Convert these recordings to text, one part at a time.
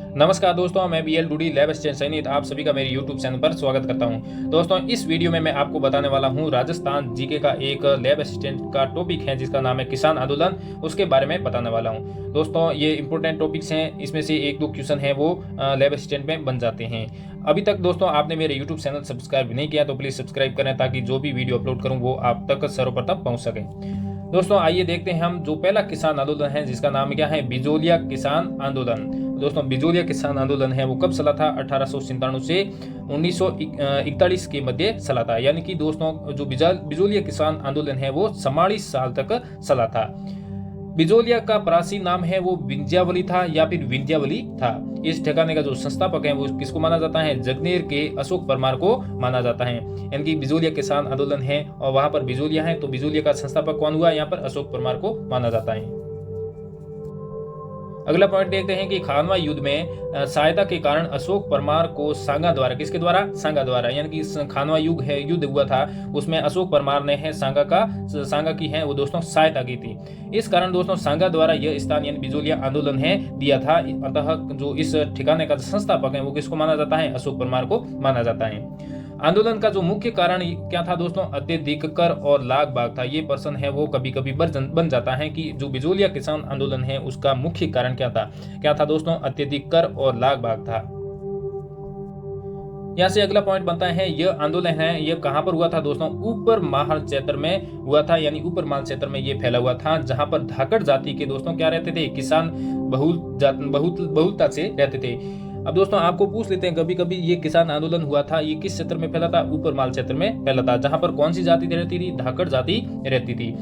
नमस्कार दोस्तों, मैं BL डूडी लैब असिस्टेंट सैनिक आप सभी का मेरे YouTube चैनल पर स्वागत करता हूं। दोस्तों, इस वीडियो में मैं आपको बताने वाला हूं राजस्थान जीके का एक लैब असिस्टेंट का टॉपिक है जिसका नाम है किसान आंदोलन। उसके बारे में बताने वाला हूं। दोस्तों, ये इंपॉर्टेंट टॉपिक्स हैं, इसमें से एक दो क्वेश्चन है वो लैब असिस्टेंट में बन जाते हैं। अभी तक दोस्तों आपने मेरे YouTube चैनल सब्सक्राइब नहीं किया तो प्लीज़ सब्सक्राइब करें ताकि जो भी वीडियो अपलोड करूँ वो आप तक सर्वप्रथम पहुँच सके। दोस्तों, आइए देखते हैं हम जो पहला किसान आंदोलन है जिसका नाम क्या है, बिजोलिया किसान आंदोलन। दोस्तों, बिजोलिया किसान आंदोलन है वो कब चला था? 1897 से 1941 के मध्य चला था। यानी कि दोस्तों जो बिजोलिया किसान आंदोलन है वो 44 साल तक चला था। बिजोलिया का प्राचीन नाम है वो विंध्यावली था या फिर विंध्यावली था। इस ठिकाने का जो संस्थापक है वो किसको माना जाता है? जगनेर के अशोक परमार को माना जाता है। यानी कि बिजोलिया किसान आंदोलन है और वहां पर बिजोलिया है, तो बिजोलिया का संस्थापक कौन हुआ? यहाँ पर अशोक परमार को माना जाता है। अगला पॉइंट देखते हैं कि खानवा युद्ध में सहायता के कारण अशोक परमार को सांगा द्वारा, किसके द्वारा? सांगा द्वारा। यानी कि खानवा युद्ध हुआ था, उसमें अशोक परमार ने है सांगा की है वो दोस्तों सहायता की थी। इस कारण दोस्तों सांगा द्वारा यह स्थान यानी बिजोलिया आंदोलन है दिया था। अतः जो इस ठिकाने का संस्थापक है वो किसको माना जाता है? अशोक परमार को माना जाता है। आंदोलन का जो मुख्य कारण क्या था दोस्तों? अत्यधिक कर और लाग बाग था। ये प्रश्न है वो कभी कभी बन जाता है कि जो बिजोलिया किसान आंदोलन है उसका मुख्य कारण क्या था दोस्तों? अत्यधिक कर और लाग बाग था। यहाँ से अगला पॉइंट बनता है, यह आंदोलन है यह कहां पर हुआ था दोस्तों? ऊपर माहल क्षेत्र में हुआ था। यानी ऊपर माहल क्षेत्र में यह फैला हुआ था जहां पर धाकड़ जाति के दोस्तों क्या रहते थे? किसान बहुलता से रहते थे। अब दोस्तों आपको पूछ लेते हैं, कभी कभी ये किसान आंदोलन हुआ था ये किस क्षेत्र में फैला था? ऊपर माल क्षेत्र में फैला था, जहां पर कौन सी जाति रहती थी? धाकड़ जाति रहती थी।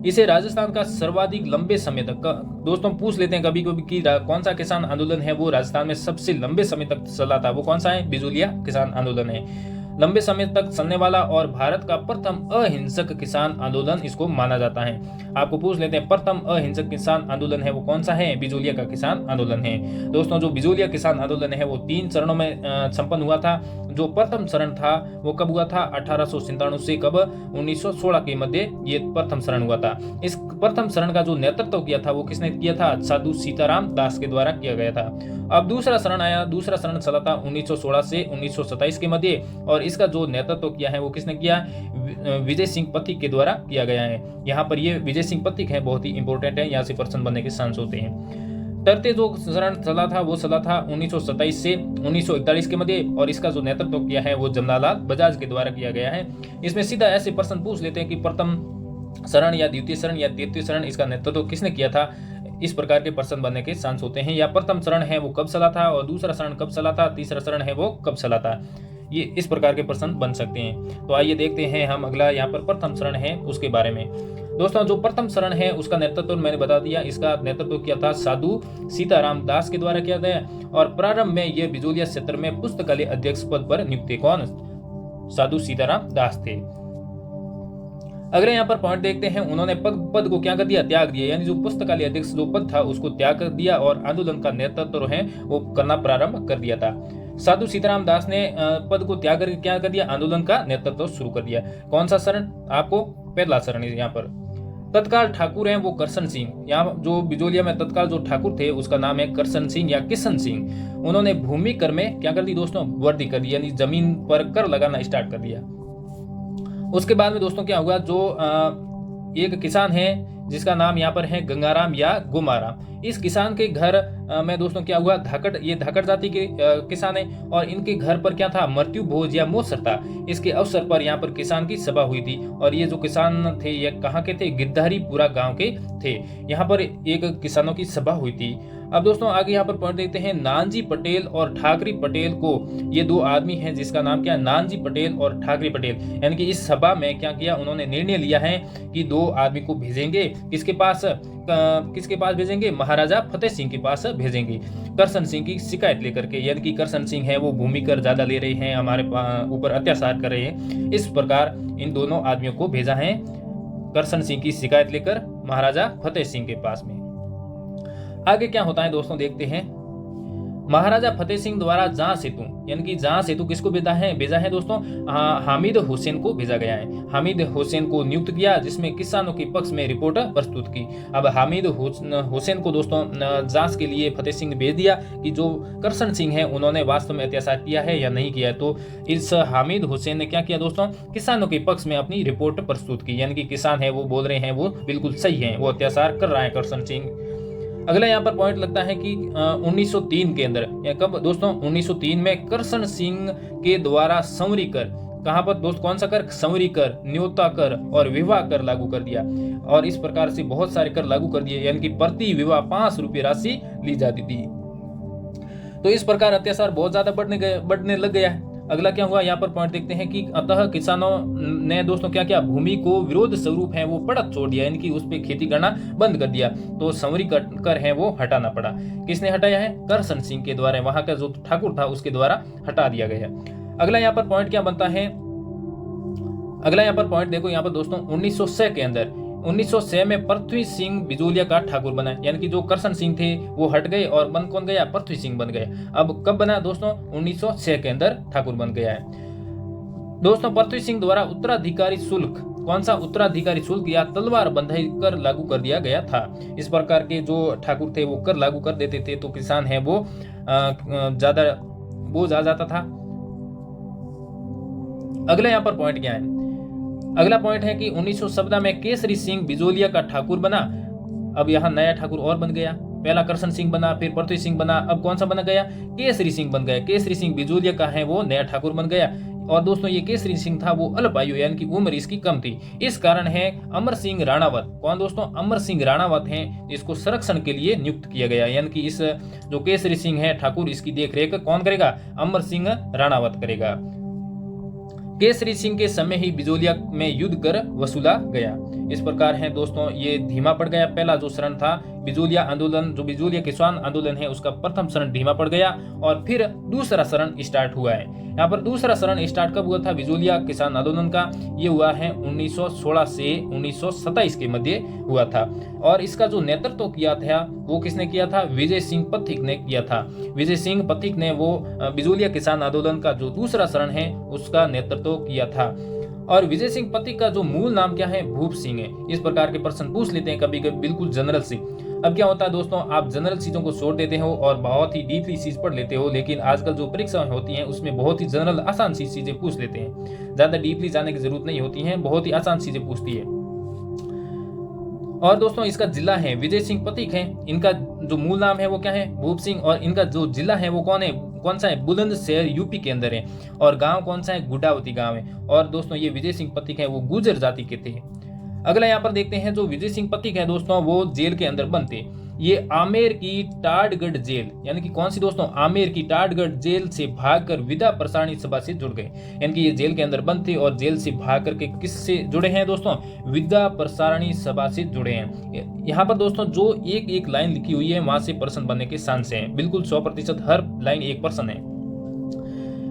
इसे राजस्थान का सर्वाधिक लंबे समय तक दोस्तों पूछ लेते हैं कभी कभी कि कौन सा किसान आंदोलन है वो राजस्थान में सबसे लंबे समय तक चला था? वो कौन सा है? बिजोलिया किसान आंदोलन है। लंबे समय तक चलने वाला और भारत का प्रथम अहिंसक किसान आंदोलन इसको माना जाता है। आपको पूछ लेते हैं प्रथम अहिंसक किसान आंदोलन है वो कौन सा है? बिजोलिया का किसान आंदोलन है। दोस्तों, जो बिजोलिया किसान आंदोलन है वो 3 चरणों में संपन्न हुआ था। जो प्रथम चरण था वो कब हुआ था? 1897 से कब? 1916 के मध्य ये प्रथम चरण हुआ था। इस प्रथम चरण का जो नेतृत्व किया था वो किसने किया था? साधु सीताराम दास के द्वारा किया गया था। अब दूसरा चरण आया। दूसरा चरण चला था 1916 से 1927 के मध्य और इसका जो नेतृत्व किया है वो किसने किया? विजय सिंह पथिक के द्वारा किया गया है। यहाँ पर ये विजय सिंह पथिक है, बहुत ही इंपॉर्टेंट है, यहाँ से प्रश्न बनने के चांस होते हैं। तरते जो चरण चला था वो चला था 1927 से 1941 के मध्य और इसका जो नेतृत्व किया है वो जमनालाल बजाज के द्वारा किया गया है। इसमें सीधा ऐसे प्रश्न पूछ लेते हैं कि प्रथम शरण या द्वितीय शरण या तृतीय शरण इसका नेतृत्व किसने किया था? इस प्रकार के प्रश्न बनने के चांस होते हैं। या प्रथम शरण है वो कब चला था और दूसरा शरण कब चला था, तीसरा शरण है वो कब चला था, ये इस प्रकार के प्रश्न बन सकते हैं। तो आइए देखते हैं हम अगला यहाँ पर प्रथम शरण है उसके बारे में। दोस्तों, जो प्रथम शरण है उसका नेतृत्व मैंने बता दिया, इसका नेतृत्व किया था साधु सीताराम दास के द्वारा किया गया और प्रारंभ में यह बिजोलिया क्षेत्र में पुस्तकालय अध्यक्ष पद पर नियुक्त थे। कौन? साधु सीताराम दास थे। अगले यहाँ पर पॉइंट देखते हैं, उन्होंने पद को क्या कर दिया? त्याग दिया। यानी जो पुस्तकालय अध्यक्ष जो पद था उसको त्याग कर दिया और आंदोलन का नेतृत्व है वो करना प्रारंभ कर दिया था। साधु सीताराम दास ने पद को त्याग करके क्या कर दिया? आंदोलन का नेतृत्व शुरू कर दिया। कौन सा शरण? आपको पहला शरण है। यहाँ पर तत्काल ठाकुर हैं वो करसन सिंह। यहाँ जो बिजोलिया में तत्काल जो ठाकुर थे उसका नाम है करसन सिंह या किशन सिंह। उन्होंने भूमि कर में क्या कर दी दोस्तों? वृद्धि कर दी, यानी जमीन पर कर लगाना स्टार्ट कर दिया। उसके बाद में दोस्तों क्या हुआ? जो एक किसान है जिसका नाम यहाँ पर है गंगाराम या गुमाराम, इस किसान के घर में दोस्तों क्या हुआ? धाकड़ जाति के किसान है और इनके घर पर क्या था? मृत्यु भोज या मोसर था। इसके अवसर पर यहाँ पर किसान की सभा हुई थी और ये जो किसान थे ये कहाँ के थे? गिरधारीपुरा गांव के थे। यहाँ पर एक किसानों की सभा हुई थी। अब दोस्तों आगे यहाँ पर पॉइंट देखते हैं, नानजी पटेल और ठाकरी पटेल को, ये दो आदमी हैं जिसका नाम क्या है? नानजी पटेल और ठाकरी पटेल। यानी कि इस सभा में क्या किया? उन्होंने निर्णय लिया है कि 2 आदमी को भेजेंगे। किसके पास भेजेंगे? महाराजा फतेह सिंह के पास भेजेंगे, करसन सिंह की शिकायत लेकर के। यानी कि करसन सिंह है वो भूमि कर ज्यादा ले रहे हैं, हमारे ऊपर अत्याचार कर रहे हैं। इस प्रकार इन दोनों आदमियों को भेजा है करसन सिंह की शिकायत लेकर महाराजा फतेह सिंह के पास में। आगे क्या होता है दोस्तों देखते हैं। महाराजा फतेह सिंह द्वारा जहां सेतु, यानी कि जहां सेतु किसको भेजा है दोस्तों, हामिद हुसैन को भेजा गया है। हामिद हुसैन को नियुक्त किया, जिसमें किसानों के पक्ष में रिपोर्ट प्रस्तुत की। अब हामिद हुसैन को दोस्तों जांच के लिए फतेह सिंह भेज दिया कि जो करसन सिंह है उन्होंने वास्तव में अत्याचार किया है या नहीं किया है। तो इस हामिद हुसैन ने क्या किया दोस्तों, किसानों के पक्ष में अपनी रिपोर्ट प्रस्तुत की, यानी कि किसान है वो बोल रहे हैं वो बिल्कुल सही है, वो अत्याचार कर रहा है करसन सिंह। अगला यहाँ पर पॉइंट लगता है कि 1903 के अंदर, या कब दोस्तों, 1903 में करसन सिंह के द्वारा संवरी कर, कहां पर दोस्त, कौन सा कर, संवरी कर, न्योता कर और विवाह कर लागू कर दिया। और इस प्रकार से बहुत सारे कर लागू कर दिए, यानी कि प्रति विवाह 5 रुपये राशि ली जाती थी। तो इस प्रकार अत्याचार बहुत ज्यादा बढ़ने लग गया है। अगला क्या हुआ, यहाँ पर पॉइंट देखते हैं कि अतः किसानों ने दोस्तों क्या किया, भूमि को विरोध स्वरूप है वो पड़त छोड़ दिया, यानी कि उस पर खेती करना बंद कर दिया। तो संवरी कर है वो हटाना पड़ा। किसने हटाया है, करसन सिंह के द्वारा, वहां का जो ठाकुर था उसके द्वारा हटा दिया गया। अगला यहाँ पर पॉइंट क्या बनता है, अगला यहाँ पर पॉइंट देखो यहाँ पर दोस्तों 1906 के अंदर, 1906 में पृथ्वी सिंह बिजोलिया का ठाकुर बना, यानी कि जो करसन सिंह थे वो हट गए और बन कौन गया, पृथ्वी सिंह बन गए। अब कब बना दोस्तों, 1906 के अंदर ठाकुर बन गया है। दोस्तों पृथ्वी सिंह द्वारा उत्तराधिकारी शुल्क, कौन सा उत्तराधिकारी शुल्क या तलवार बंधाई कर लागू कर दिया गया था। इस प्रकार के जो ठाकुर थे वो कर लागू कर देते थे, तो किसान है वो ज्यादा बोझ आ जाता था। अगला यहाँ पर पॉइंट क्या है, अगला पॉइंट है कि 1917 में केसरी सिंह बिजोलिया का ठाकुर बना। अब यहाँ नया ठाकुर और बन गया, पहला करसन सिंह बना, फिर पृथ्वी सिंह बना, अब कौन सा बना गया, केसरी सिंह बन गया। केसरी सिंह बिजोलिया का है वो नया ठाकुर बन गया। और दोस्तों ये केसरी सिंह था वो अल्पायु, यानी कि उम्र इसकी कम थी। इस कारण है अमर सिंह राणावत, कौन दोस्तों, अमर सिंह राणावत हैं, इसको संरक्षण के लिए नियुक्त किया गया, यानी कि इस जो केसरी सिंह है ठाकुर, इसकी देखरेख कौन करेगा, अमर सिंह राणावत करेगा। केसरी सिंह के समय ही बिजोलिया में युद्ध कर वसूला गया। इस प्रकार है दोस्तों ये धीमा पड़ गया। पहला जो शरण था बिजोलिया आंदोलन, जो बिजोलिया किसान आंदोलन है उसका प्रथम शरण धीमा पड़ गया, और फिर दूसरा शरण स्टार्ट हुआ है। यहाँ पर दूसरा शरण स्टार्ट कब हुआ था बिजोलिया किसान आंदोलन का, ये हुआ है 1916 से 1927 के मध्य हुआ था। और इसका जो नेतृत्व किया था वो किसने किया था, विजय सिंह पथिक ने किया था। विजय सिंह पथिक ने वो बिजोलिया किसान आंदोलन का जो दूसरा शरण है उसका नेतृत्व किया था। और विजय सिंह पथिक का जो मूल नाम क्या है, भूप सिंह है। इस प्रकार के प्रश्न पूछ लेते हैं कभी कभी, बिल्कुल जनरल सी। अब क्या होता है दोस्तों, आप जनरल चीजों को छोड़ देते हो और बहुत ही डीपली चीज पढ़ लेते हो, लेकिन आजकल जो परीक्षाएं होती हैं उसमें बहुत ही जनरल आसान सी चीजें पूछ लेते हैं, ज्यादा डीपली जाने की जरूरत नहीं होती है, बहुत ही आसान चीजें पूछती है। और दोस्तों इसका जिला है विजय सिंह पथिक है, इनका जो मूल नाम है वो क्या है, भूप सिंह, और इनका जो जिला है वो कौन सा है, बुलंदशहर यूपी के अंदर है, और गांव कौन सा है, गुडावती गांव है। और दोस्तों ये विजय सिंह पथिक है वो गुर्जर जाति के थे। अगला यहाँ पर देखते हैं, जो विजय सिंह पथिक है दोस्तों वो जेल के अंदर बंद थे। ये आमेर की टाडगढ़ जेल, यानी कि कौन सी दोस्तों, आमेर की टाडगढ़ जेल से भागकर विदा प्रसारणी सभा से जुड़ गए। यानी कि ये जेल के अंदर बंद थे और जेल से भाग करके किससे जुड़े हैं दोस्तों, विदा प्रसारणी सभा से जुड़े हैं। यहाँ पर दोस्तों जो एक एक लाइन लिखी हुई है वहां से पर्सन बनने के चांस हैं, बिल्कुल 100% हर लाइन एक पर्सन है।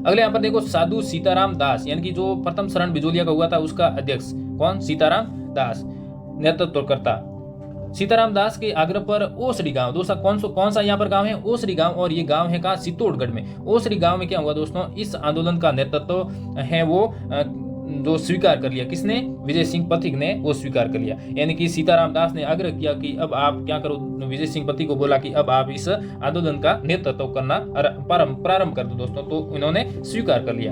अगले यहाँ पर देखो, साधु सीताराम दास, यानी कि जो प्रथम शरण बिजोलिया का हुआ था उसका अध्यक्ष कौन, सीताराम दास नेतृत्वकर्ता। सीताराम दास के आग्रह पर ओसरी गांव, दोस्तों कौन सा यहाँ पर गांव है, ओसरी गांव, और ये गांव है कहाँ, चित्तौड़गढ़ में। ओसरी गांव में क्या हुआ दोस्तों, इस आंदोलन का नेतृत्व है वो जो स्वीकार कर लिया, किसने, विजय सिंह पथिक ने वो स्वीकार कर लिया। यानी कि सीताराम दास ने आग्रह किया कि अब आप क्या करो, विजय सिंह पथिक को बोला कि अब आप इस आंदोलन का नेतृत्व करना प्रारंभ कर दो दोस्तों, तो इन्होंने स्वीकार कर लिया।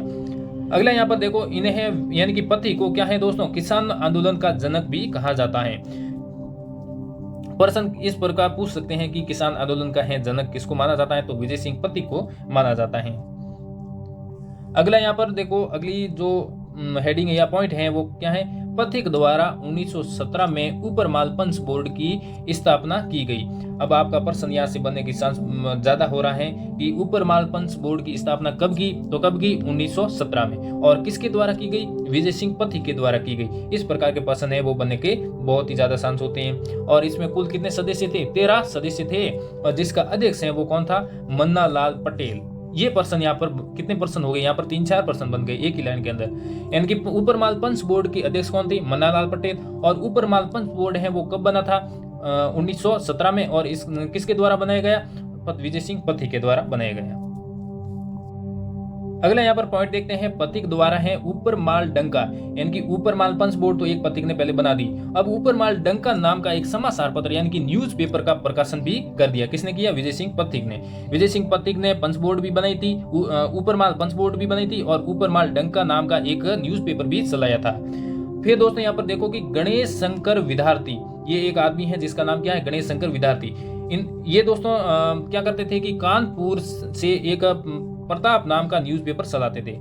अगला यहाँ पर देखो, इन्हें यानी कि पथिक को क्या है दोस्तों, किसान आंदोलन का जनक भी कहा जाता है। प्रश्न इस प्रकार पूछ सकते हैं कि किसान आंदोलन का है जनक किसको माना जाता है, तो विजय सिंह पथिक को माना जाता है। अगला यहाँ पर देखो, अगली जो हेडिंग या पॉइंट है वो क्या है, पथिक द्वारा 1917 में ऊपर माल पंच बोर्ड की स्थापना की गई। अब आपका प्रश्न यहाँ से बनने की चांस ज्यादा हो रहा है कि ऊपर माल पंच बोर्ड की स्थापना कब की, तो कब की, 1917 में, और किसके द्वारा की गई, विजय सिंह पथिक के द्वारा की गई। इस प्रकार के प्रश्न है वो बनने के बहुत ही ज्यादा चांस होते हैं। और इसमें कुल कितने सदस्य थे, 13 सदस्य थे, और जिसका अध्यक्ष है वो कौन था, मन्ना लाल पटेल। ये पर्सन यहाँ पर कितने पर्सन हो गए, यहाँ पर 3-4 पर्सन बन गए एक ही लाइन के अंदर। यानी कि ऊपर माल पंच बोर्ड के अध्यक्ष कौन थे, मन्नालाल पटेल। और ऊपर माल पंच बोर्ड है वो कब बना था, 1917 में, और इस किसके द्वारा बनाया गया, विजय सिंह पथिक के द्वारा बनाया गया। अगला यहाँ पर पॉइंट देखते हैं, पथिक द्वारा है ऊपर माल डंका, यानी कि ऊपर माल पंच बोर्ड तो एक पथिक ने पहले बना दी, अब ऊपर माल डंका नाम का एक समाचार पत्र यानी कि न्यूज पेपर का प्रकाशन भी कर दिया। किसने किया? विजय सिंह पथिक ने। विजय सिंह पथिक ने पंच बोर्ड भी बनाई थी, ऊपर माल पंच बोर्ड भी बनाई थी और ऊपर माल डंका नाम का एक न्यूज पेपर भी चलाया था। फिर दोस्तों यहाँ पर देखो कि गणेश शंकर विद्यार्थी, ये एक आदमी है जिसका नाम क्या है? गणेश शंकर विद्यार्थी। ये दोस्तों क्या करते थे कि कानपुर से एक प्रताप नाम का न्यूज़पेपर चलाते थे।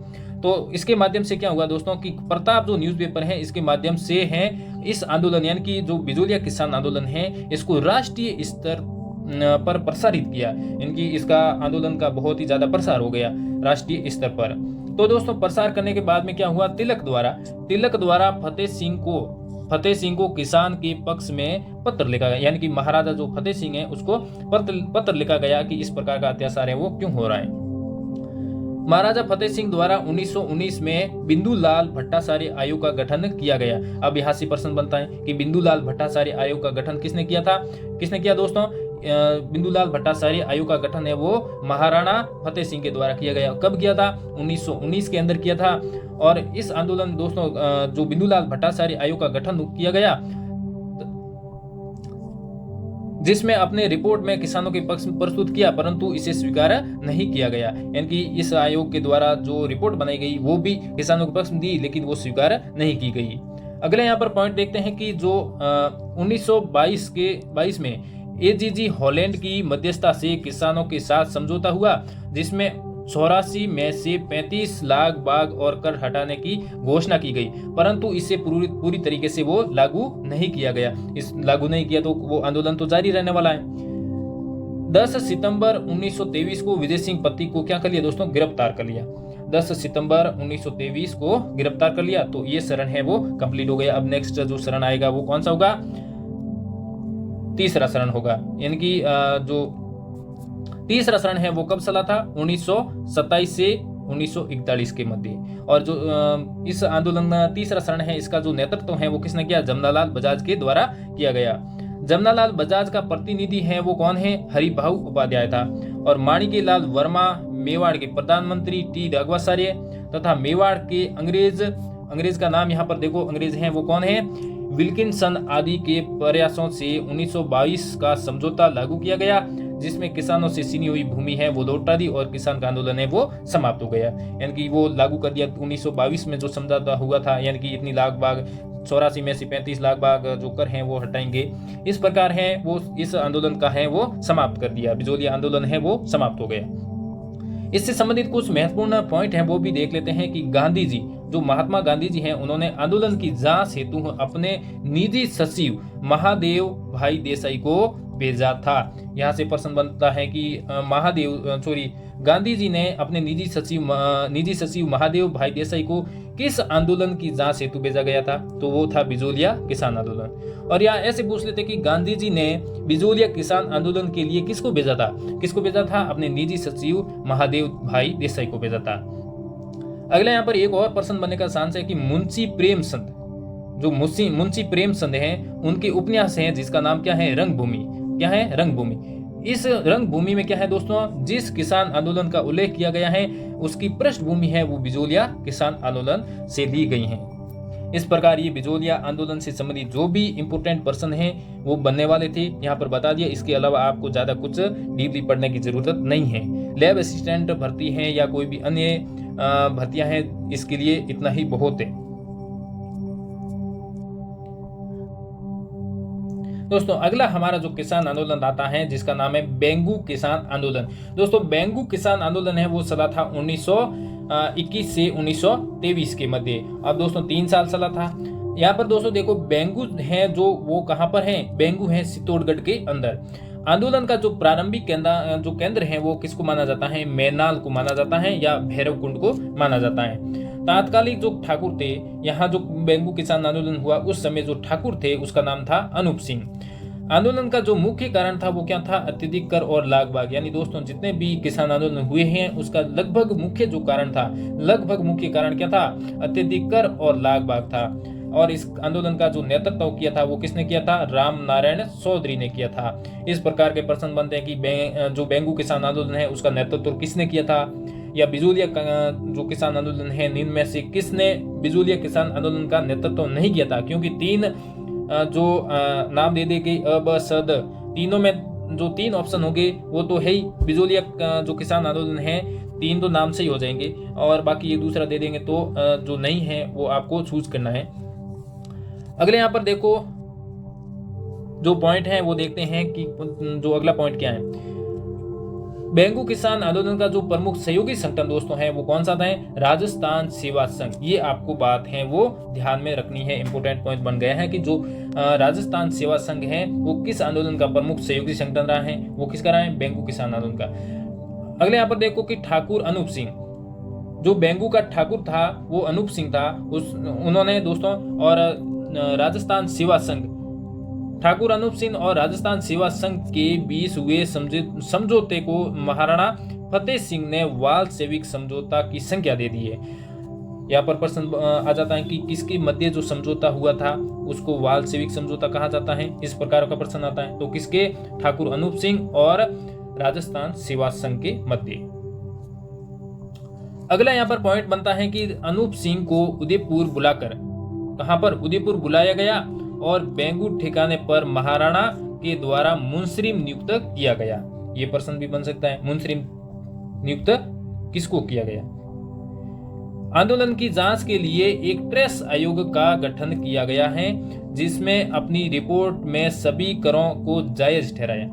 तो इसके माध्यम से क्या हुआ दोस्तों कि प्रताप जो न्यूज़पेपर है इसके माध्यम से है इस आंदोलन यानी कि जो बिजोलिया किसान आंदोलन है इसको राष्ट्रीय स्तर पर प्रसारित किया, इनकी इसका आंदोलन का बहुत ही ज्यादा प्रसार हो गया राष्ट्रीय स्तर पर। तो दोस्तों प्रसार करने के बाद में क्या हुआ, तिलक द्वारा फतेह सिंह को किसान के पक्ष में पत्र लिखा गया, यानी कि महाराजा जो फतेह सिंह है उसको पत्र लिखा गया कि इस प्रकार का अत्याचार है वो क्यों हो रहा है। महाराजा फतेह सिंह द्वारा 1919 में बिंदुलाल भट्टाचार्य आयोग का गठन किया गया। अब यहाँ से प्रश्न बनता है कि बिंदुलाल भट्टाचार्य आयोग का गठन किसने किया था? किसने किया दोस्तों? बिंदुलाल भट्टाचार्य आयोग का गठन है वो महाराणा फतेह सिंह के द्वारा किया गया। कब किया था? 1919 के अंदर किया था। और इस आंदोलन दोस्तों जो बिंदुलाल भट्टाचार्य आयोग का गठन किया गया जिसमें अपने रिपोर्ट में किसानों के पक्ष में प्रस्तुत किया, परंतु इसे स्वीकार नहीं किया गया। यानी कि इस आयोग के द्वारा जो रिपोर्ट बनाई गई वो भी किसानों के पक्ष में दी लेकिन वो स्वीकार नहीं की गई। अगले यहाँ पर पॉइंट देखते हैं कि जो 1922 में एजीजी हॉलैंड की मध्यस्थता से किसानों के साथ समझौता हुआ जिसमें 84 में से 35 लाख बाग और कर हटाने की घोषणा की गई, परंतु इसे पूरी तरीके से वो लागू नहीं किया गया। इस लागू नहीं किया तो वो आंदोलन तो जारी रहने वाला है। 10 सितंबर 1923 को विजय सिंह पथिक को क्या कर लिया दोस्तों? गिरफ्तार कर लिया। 10 सितंबर 1923 को गिरफ्तार कर लिया। तो ये चरण है वो कंप्लीट हो गया। अब नेक्स्ट जो चरण आएगा वो कौन सा होगा? तीसरा चरण होगा, यानी कि जो तीसरा चरण है वो कब चला था? 1927 से 1941 के मध्य। और जो इस आंदोलन का तीसरा चरण है इसका जो नेतृत्व है वो किसने किया? जमनालाल बजाज के द्वारा किया गया। जमनालाल बजाज का प्रतिनिधि है वो कौन है? हरिभाऊ उपाध्याय था। और माणिक्यलाल वर्मा मेवाड़ के प्रधानमंत्री टी राघवाचार्य तथा मेवाड़ के अंग्रेज का नाम यहाँ पर देखो, अंग्रेज हैं वो कौन है? विल्किंसन आदि के प्रयासों से 1922 का समझौता लागू किया गया जिसमें किसानों से छीनी हुई भूमि है वो लौटा दी और किसान का आंदोलन है वो समाप्त हो गया। यानी कि वो लागू कर दिया 1922 में जो समझौता हुआ था, यानी कि इतनी लाख बाग 84 में से 35 लाख बाग जो कर हैं वो हटाएंगे, इस प्रकार है वो इस आंदोलन का है वो समाप्त कर दिया। बिजोलिया आंदोलन है वो समाप्त हो गया। इससे संबंधित कुछ महत्वपूर्ण पॉइंट हैं वो भी देख लेते हैं कि गांधी जी, जो महात्मा गांधी जी हैं, उन्होंने आंदोलन की जांच हेतु अपने निजी सचिव महादेव भाई देसाई को भेजा था। यहाँ से प्रश्न बनता है कि गांधी जी ने अपने निजी सचिव महादेव भाई देसाई को किस आंदोलन की जांच हेतु भेजा गया था? तो वो था बिजोलिया किसान आंदोलन। और यहाँ ऐसे पूछ लेते कि गांधी जी ने बिजोलिया किसान आंदोलन के लिए किसको भेजा था? अपने निजी सचिव महादेव भाई देसाई को भेजा था। अगला यहाँ पर एक और प्रश्न बनने का चांस है कि मुंशी प्रेमचंद हैं, उनके उपन्यास हैं जिसका नाम क्या है? रंगभूमि। क्या है? रंगभूमि। इस रंगभूमि में क्या है दोस्तों? जिस किसान आंदोलन का उल्लेख किया गया है उसकी पृष्ठभूमि है वो बिजोलिया किसान आंदोलन से ली गई है। इस प्रकार ये बिजोलिया आंदोलन से संबंधित जो भी इंपोर्टेंट पर्सन हैं वो बनने वाले थे, यहाँ पर बता दिया। इसके अलावा आपको ज्यादा कुछ डीपली पढ़ने की जरूरत नहीं है। लैब असिस्टेंट भर्ती है या कोई भी अन्य भर्तियां हैं, इसके लिए इतना ही बहुत है। दोस्तों अगला हमारा जो किसान आंदोलन आता है जिसका नाम है बेंगू किसान आंदोलन। दोस्तों बेंगू किसान आंदोलन है वो चला था 1921 से 1923 के मध्य। अब दोस्तों 3 साल चला था। यहाँ पर दोस्तों देखो बेंगू है जो वो कहाँ पर है? बेंगू है चित्तौड़गढ़ के अंदर। आंदोलन का जो प्रारंभिक केंद्र है वो किसको माना जाता है? मैनाल को माना जाता है या भैरवकुंड को माना जाता है। तात्कालिक जो ठाकुर थे, यहाँ जो बेंगू किसान आंदोलन हुआ उस समय जो ठाकुर थे उसका नाम था अनूप सिंह। आंदोलन का जो मुख्य कारण था वो क्या था? अत्यधिक कर और लाग बाग। यानी दोस्तों जितने भी किसान आंदोलन हुए हैं उसका लगभग मुख्य कारण क्या था? अत्यधिक कर और लाग बाग था। और इस आंदोलन का जो नेतृत्व किया था वो किसने किया था? राम नारायण चौधरी ने किया था। इस प्रकार के प्रश्न बनते हैं कि जो बेंगू किसान आंदोलन है उसका नेतृत्व किसने किया था, या बिजूलिया जो किसान आंदोलन है निम्न में से किसने बिजूलिया किसान आंदोलन का नेतृत्व नहीं किया था? क्योंकि तीन जो नाम दे गए अ ब स द, तीनों में जो तीन ऑप्शन होंगे वो तो है ही। बिजूलिया जो किसान आंदोलन है तीन तो नाम से ही हो जाएंगे, और बाकी एक दूसरा दे देंगे, तो जो नहीं है वो आपको चूज करना है। अगले यहाँ पर देखो जो पॉइंट है वो देखते हैं कि जो अगला पॉइंट क्या है। बेंगू किसान आंदोलन का जो प्रमुख सहयोगी संगठन दोस्तों है वो कौन सा था? राजस्थान सेवा संघ। ये आपको बात है वो ध्यान में रखनी है, इंपोर्टेंट पॉइंट बन गया है कि जो राजस्थान सेवा संघ है वो किस आंदोलन का प्रमुख सहयोगी संगठन रहा है? वो किसका रहा है? बेंगू किसान आंदोलन का। अगले यहाँ पर देखो कि ठाकुर अनूप सिंह, जो बेंगू का ठाकुर था वो अनूप सिंह था, उन्होंने दोस्तों, और राजस्थान सेवा संघ, ठाकुर अनूप सिंह और राजस्थान सेवा संघ के बीच हुए समझौते को महाराणा फतेह सिंह ने वाल सेविक समझौता की संज्ञा दे दी है। यहाँ पर प्रश्न आ जाता है कि किसके मध्य जो समझौता हुआ था उसको वाल सेविक समझौता कहा जाता है, इस प्रकार का प्रश्न आता है। तो किसके? ठाकुर अनूप सिंह और राजस्थान सेवा संघ के मध्य। अगला यहाँ पर पॉइंट बनता है कि अनूप सिंह को उदयपुर बुलाकर, कहां पर? उदयपुर बुलाया गया और बेंगू ठिकाने पर महाराणा के द्वारा मुंसरिम नियुक्त किया गया। ये प्रश्न भी बन सकता है, मुंसरिम नियुक्त किसको किया गया? आंदोलन की जांच के लिए एक ट्रेस आयोग का गठन किया गया है जिसमें अपनी रिपोर्ट में सभी करों को जायज ठहराया।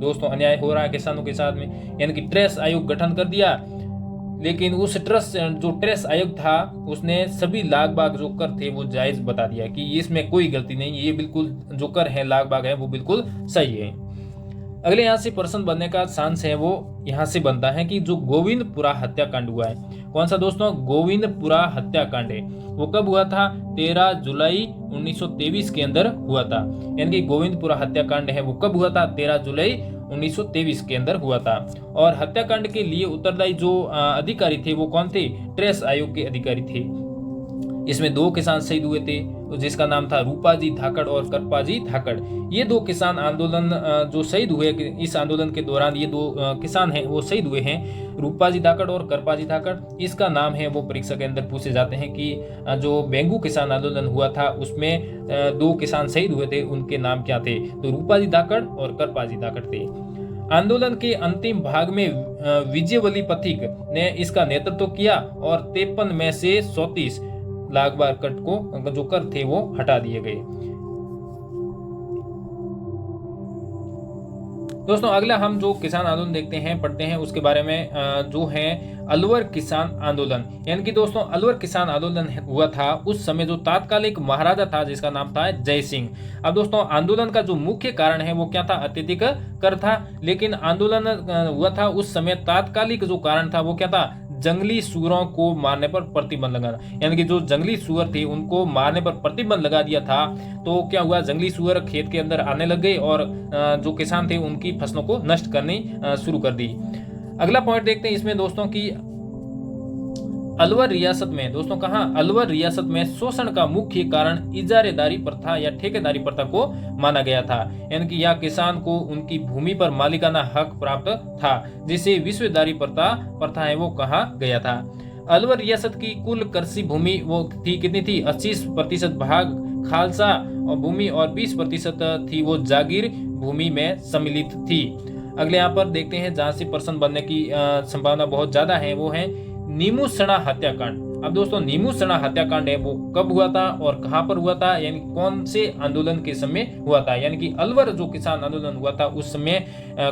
दोस्तों अन्याय हो रहा है किसानों के साथ में, यानी कि ट्रेस आयोग गठन कर दिया, लेकिन उस जो ट्रेस आयोग था उसने सभी लाग बाग जो कर थे वो जायज बता दिया कि इसमें कोई गलती नहीं, ये बिल्कुल जो कर है लाग बाग है वो बिल्कुल सही है। अगले यहाँ से प्रश्न बनने का चांस है वो यहाँ से बनता है कि जो गोविंदपुरा हत्याकांड हुआ है, कौन सा दोस्तों? गोविंदपुरा हत्याकांड है, वो कब हुआ था? 13 जुलाई 1923 के अंदर हुआ था। यानी कि गोविंदपुरा हत्याकांड है वो कब हुआ था? 13 जुलाई 1923 के अंदर हुआ था। और हत्याकांड के लिए उत्तरदायी जो अधिकारी थे वो कौन थे? ट्रेस आयोग के अधिकारी थे। इसमें दो किसान शहीद हुए थे जिसका नाम था रूपाजी धाकड़ और करपाजी धाकड़। ये दो किसान आंदोलन जो शहीद हुए इस आंदोलन के दौरान, ये दो किसान हैं वो शहीद हुए हैं, रूपाजी धाकड़ और करपाजी धाकड़। इसका नाम है वो परीक्षा के अंदर पूछे जाते हैं कि जो बेंगू किसान आंदोलन हुआ था उसमें दो किसान शहीद हुए थे, उनके नाम क्या थे? तो रूपाजी धाकड़ और करपाजी धाकड़ थे। आंदोलन के अंतिम भाग में विजयवली पथिक ने इसका नेतृत्व किया और 53 में से 34 लाख बार कट को जो कर थे वो हटा दिए गए। दोस्तों अगला हम जो किसान आंदोलन देखते हैं, पढ़ते हैं, उसके बारे में जो है अलवर किसान आंदोलन। यानी कि दोस्तों अलवर किसान आंदोलन हुआ था उस समय जो तात्कालिक महाराजा था जिसका नाम था जय सिंह। अब दोस्तों आंदोलन का जो मुख्य कारण है वो क्या था? अत्यधिक कर था। लेकिन आंदोलन हुआ था उस समय, तात्कालिक जो कारण था वो क्या था? जंगली सुअरों को मारने पर प्रतिबंध लगाना। यानी कि जो जंगली सुअर थे उनको मारने पर प्रतिबंध लगा दिया था। तो क्या हुआ? जंगली सुअर खेत के अंदर आने लग गए और जो किसान थे उनकी फसलों को नष्ट करनी शुरू कर दी। अगला पॉइंट देखते हैं इसमें दोस्तों की अलवर रियासत में, दोस्तों कहां? अलवर रियासत में शोषण का मुख्य कारण इजारेदारी प्रथा या ठेकेदारी प्रथा को माना गया था। यानी कि यह किसान को उनकी भूमि पर मालिकाना हक प्राप्त था, जिसे विश्वदारी प्रथा है वो कहा गया था। अलवर रियासत की कुल कृषि भूमि वो थी कितनी थी? 80% भाग खालसा और भूमि और 20% थी वो जागीर भूमि में सम्मिलित थी। अगले यहाँ पर देखते हैं जहां से प्रश्न बनने की संभावना बहुत ज्यादा है, वो है नीमूसणा हत्याकांड। अब दोस्तों नीमूसणा हत्याकांड है वो कब हुआ था और कहां पर हुआ था? यानी कौन से आंदोलन के समय हुआ था? यानी कि अलवर जो किसान आंदोलन हुआ था उस समय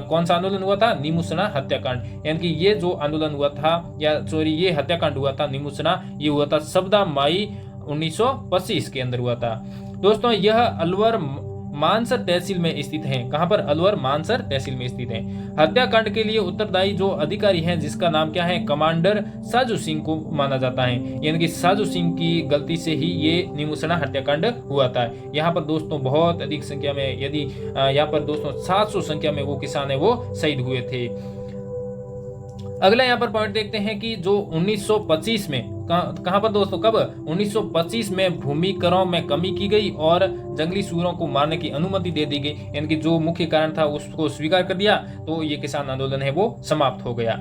कौन सा आंदोलन हुआ था? नीमूसणा हत्याकांड। यानी कि ये जो आंदोलन हुआ था, या सॉरी ये हत्याकांड हुआ था नीमूसणा, ये हुआ था 14 मई 1925 के अंदर हुआ था। दोस्तों यह अलवर मानसर तहसील में स्थित है। कहां पर? अलवर मानसर तहसील में स्थित है। हत्याकांड के लिए उत्तरदायी जो अधिकारी हैं जिसका नाम क्या है? कमांडर साजू सिंह को माना जाता है। यानी कि साजू सिंह की गलती से ही ये नीमूसणा हत्याकांड हुआ था। यहाँ पर दोस्तों बहुत अधिक संख्या में, यदि यहाँ पर दोस्तों 700 संख्या में वो किसान है वो शहीद हुए थे। अगला यहाँ पर पॉइंट देखते हैं कि जो 1925 में कहां पर दोस्तों, कब? 1925 में भूमि करों में कमी की गई और जंगली सूअरों को मारने की अनुमति दे दी गई। यानी कि जो मुख्य कारण था उसको स्वीकार कर दिया, तो ये किसान आंदोलन है वो समाप्त हो गया।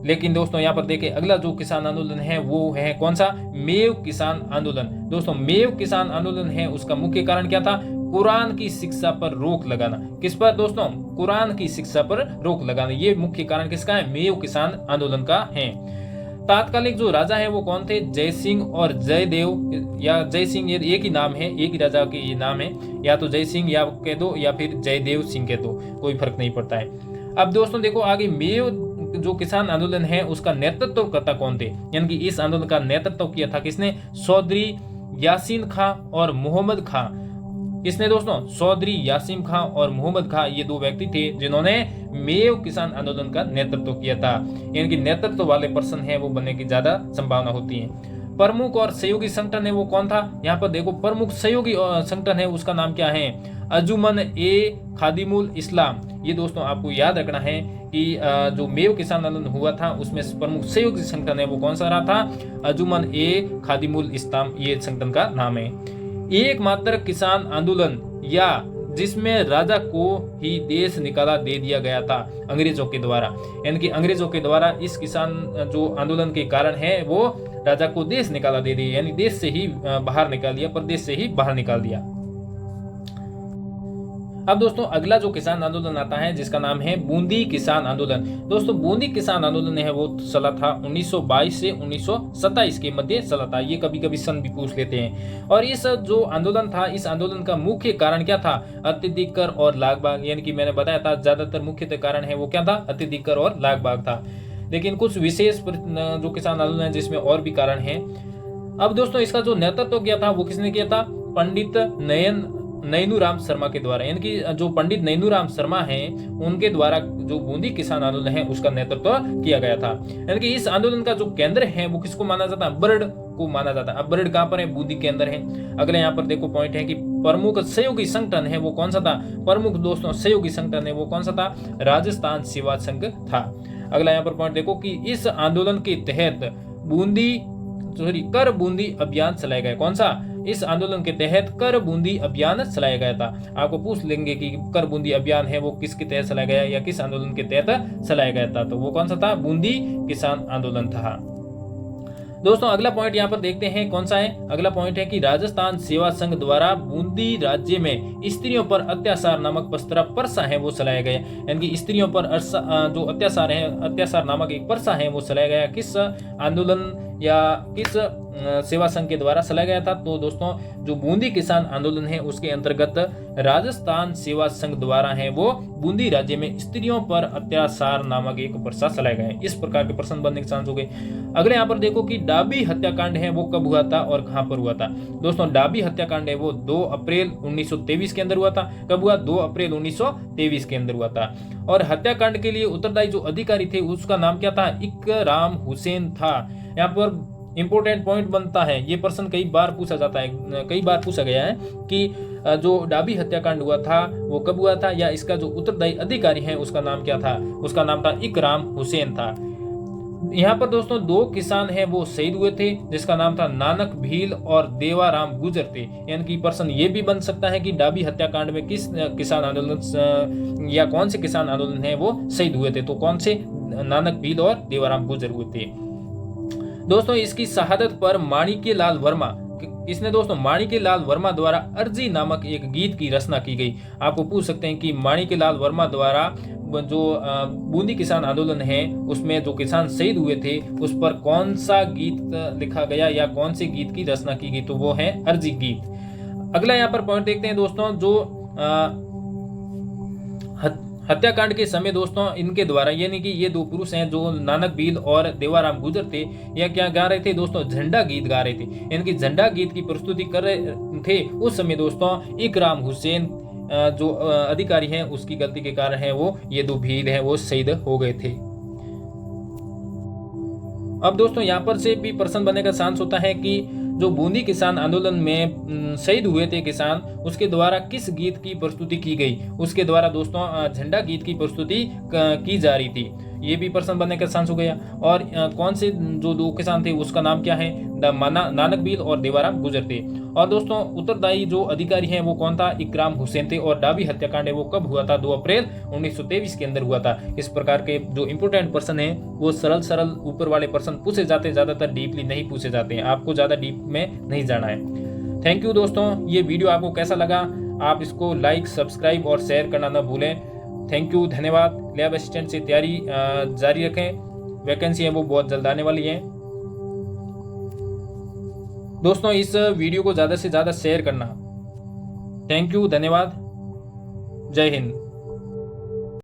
लेकिन दोस्तों यहाँ पर देखिए, अगला जो किसान आंदोलन है वो है कौन सा? मेव किसान आंदोलन। दोस्तों मेव किसान आंदोलन है, उसका मुख्य कारण क्या था? कुरान की शिक्षा पर रोक लगाना। किस पर दोस्तों? कुरान की शिक्षा पर रोक लगाना। ये मुख्य कारण किसका है? मेव किसान आंदोलन का है। तात्कालिक जो राजा है वो कौन थे? जय सिंह और जयदेव, या जय सिंह, ये एक ही नाम है, एक ही राजा के ये नाम है, या तो जय सिंह या कह दो या फिर जयदेव सिंह कह दो, कोई फर्क नहीं पड़ता है। अब दोस्तों देखो आगे, मेव जो किसान आंदोलन है उसका नेतृत्व करता कौन थे? यानी कि इस आंदोलन का नेतृत्व किया था किसने? चौधरी यासीन खां और मोहम्मद खां। किसने दोस्तों? चौधरी यासीन खां और मोहम्मद खां, ये दो व्यक्ति थे जिन्होंने मेव किसान आंदोलन का नेतृत्व किया था। यानी कि नेतृत्व वाले पर्सन है वो बनने की ज्यादा संभावना होती है। प्रमुख और सहयोगी संगठन है वो कौन था? यहाँ पर देखो, प्रमुख सहयोगी संगठन है उसका नाम क्या है? अंजुमन ए खादिमुल इस्लाम। ये दोस्तों आपको याद रखना है कि जो मेव किसान आंदोलन हुआ था उसमें प्रमुख सहयोगी संगठन है वो कौन सा रहा था? अंजुमन ए खादिमुल इस्लाम, ये संगठन का नाम है। एकमात्र किसान आंदोलन या जिसमें राजा को ही देश निकाला दे दिया गया था अंग्रेजों के द्वारा। यानी कि अंग्रेजों के द्वारा इस किसान जो आंदोलन के कारण है वो राजा को देश निकाला दे दिया, यानी देश से ही बाहर निकाल दिया, प्रदेश से ही बाहर निकाल दिया। अब दोस्तों अगला जो किसान आंदोलन आता है जिसका नाम है बूंदी किसान आंदोलन। दोस्तों बूंदी किसान आंदोलन है वो चला था 1922 से 1927 के मध्य चला था। ये कभी कभी सन भी पूछ लेते हैं। और इस जो आंदोलन था, इस आंदोलन का मुख्य कारण क्या था? अत्यधिक कर और लागबाग। यानी कि मैंने बताया था ज्यादातर मुख्य कारण है वो क्या था? अत्यधिक कर और लागबाग था। लेकिन कुछ विशेष जो किसान आंदोलन है जिसमें और भी कारण है। अब दोस्तों इसका जो नेतृत्व किया था वो किसने किया था? पंडित नैनूराम शर्मा के द्वारा। यानी कि जो पंडित नैनूराम शर्मा हैं उनके द्वारा जो बूंदी किसान आंदोलन है उसका नेतृत्व किया गया था। यानी कि इस आंदोलन का जो केंद्र है वो किसको माना जाता है? बरड को माना जाता है। अब बरड कहां पर है? बूंदी के अंदर है। अगले यहाँ पर देखो पॉइंट है कि प्रमुख सहयोगी संगठन है वो कौन सा था? प्रमुख दोस्तों सहयोगी संगठन है वो कौन सा था? राजस्थान सेवा संघ था। अगला यहाँ पर पॉइंट देखो कि इस आंदोलन के तहत कर बूंदी अभियान चलाया गया। कौन सा? इस आंदोलन के तहत कर बूंदी अभियान चलाया गया था। आपको पूछ लेंगे कि कर बूंदी अभियान है वो किसके तहत चलाया गया या किस आंदोलन के तहत चलाया गया था, तो वो कौन सा था? बूंदी किसान आंदोलन था। दोस्तों अगला पॉइंट यहाँ पर देखते हैं कौन सा है। अगला पॉइंट है कि राजस्थान सेवा संघ द्वारा बूंदी राज्य में स्त्रियों पर अत्याचार नामक प्रस्ताव परसा है वो चलाया गया। यानी कि स्त्रियों पर जो अत्याचार है, अत्याचार नामक एक परसा है वो चलाया गया। किस आंदोलन या किस सेवा संघ के द्वारा चलाया गया था? तो दोस्तों जो बूंदी किसान आंदोलन है उसके अंतर्गत राजस्थान सेवा संघ द्वारा है वो बूंदी राज्य में स्त्रियों पर अत्याचार नामक एक परसा चलाया गया। इस प्रकार के प्रश्न बनने के चांस हो गए। अगले यहाँ पर देखो कि डाबी हत्याकांड है वो कब हुआ था और कहां पर हुआ था। दोस्तों डाबी हत्याकांड है वो 2 अप्रैल 1923 के अंदर हुआ था। कब हुआ? 2 अप्रैल 1923 के अंदर हुआ था। और हत्याकांड के लिए उत्तरदायी जो अधिकारी थे उसका नाम क्या था? इकराम हुसैन था। यहाँ पर इंपोर्टेंट पॉइंट बनता है, ये प्रश्न कई बार पूछा जाता है, कई बार पूछा गया है कि जो डाबी हत्याकांड हुआ था वो कब हुआ था, या इसका जो उत्तरदायी अधिकारी है उसका नाम क्या था? उसका नाम था इकराम हुसैन था। यहाँ पर दोस्तों 2 किसान हैं वो शहीद हुए थे जिसका नाम था नानक भील और देवाराम गुजर थे। यानी कि प्रश्न ये भी बन सकता है कि डाबी हत्याकांड में किस किसान आंदोलन या कौन से किसान आंदोलन है वो शहीद हुए थे, तो कौन से? नानक भील और देवाराम गुजर हुए थे। दोस्तों इसकी शहादत पर माणिक्यलाल वर्मा, इसने दोस्तों माणिक्यलाल वर्मा द्वारा अर्जी नामक एक गीत की रचना की गई। आपको पूछ सकते हैं कि माणिक्यलाल वर्मा द्वारा जो बूंदी किसान आंदोलन है उसमें जो किसान शहीद हुए थे उस पर कौन सा गीत लिखा गया या कौन से गीत की रचना की गई, तो वो है अर्जी गीत। अगला यहाँ पर पॉइंट देखते हैं दोस्तों, जो हत्याकांड के समय दोस्तों इनके द्वारा, यानी कि ये 2 पुरुष हैं जो नानक भील और देवाराम गुजर थे, यह क्या गा रहे थे दोस्तों? झंडा गीत गा रहे थे। यानी कि झंडा गीत की प्रस्तुति कर रहे थे उस समय दोस्तों इकराम हुसैन जो अधिकारी हैं उसकी गलती के कारण है वो ये 2 भील हैं वो शहीद हो गए थे। अब दोस्तों यहाँ पर से भी प्रश्न बनने का चांस होता है कि जो बूंदी किसान आंदोलन में शहीद हुए थे किसान, उसके द्वारा किस गीत की प्रस्तुति की गई? उसके द्वारा दोस्तों झंडा गीत की प्रस्तुति की जा रही थी। ये भी पर्सन बनने का चांस हो गया। और कौन से जो दो किसान थे उसका नाम क्या है, नानक बील और देवाराम गुजर थे। और दोस्तों उत्तरदायी जो अधिकारी हैं वो कौन था, इकराम हुसैन थे। और डाबी हत्याकांड है वो कब हुआ था, 2 अप्रैल 1923 के अंदर हुआ था। इस प्रकार के जो इंपोर्टेंट पर्सन है वो सरल सरल ऊपर वाले पर्सन पूछे जाते हैं, ज्यादातर डीपली नहीं पूछे जाते हैं, आपको ज्यादा डीप में नहीं जाना है। थैंक यू दोस्तों, ये वीडियो आपको कैसा लगा, आप इसको लाइक, सब्सक्राइब और शेयर करना न भूलें। थैंक यू, धन्यवाद। लैब असिस्टेंट से तैयारी जारी रखें, वैकेंसी है वो बहुत जल्द आने वाली है। दोस्तों इस वीडियो को ज़्यादा से ज़्यादा शेयर करना। थैंक यू, धन्यवाद, जय हिंद।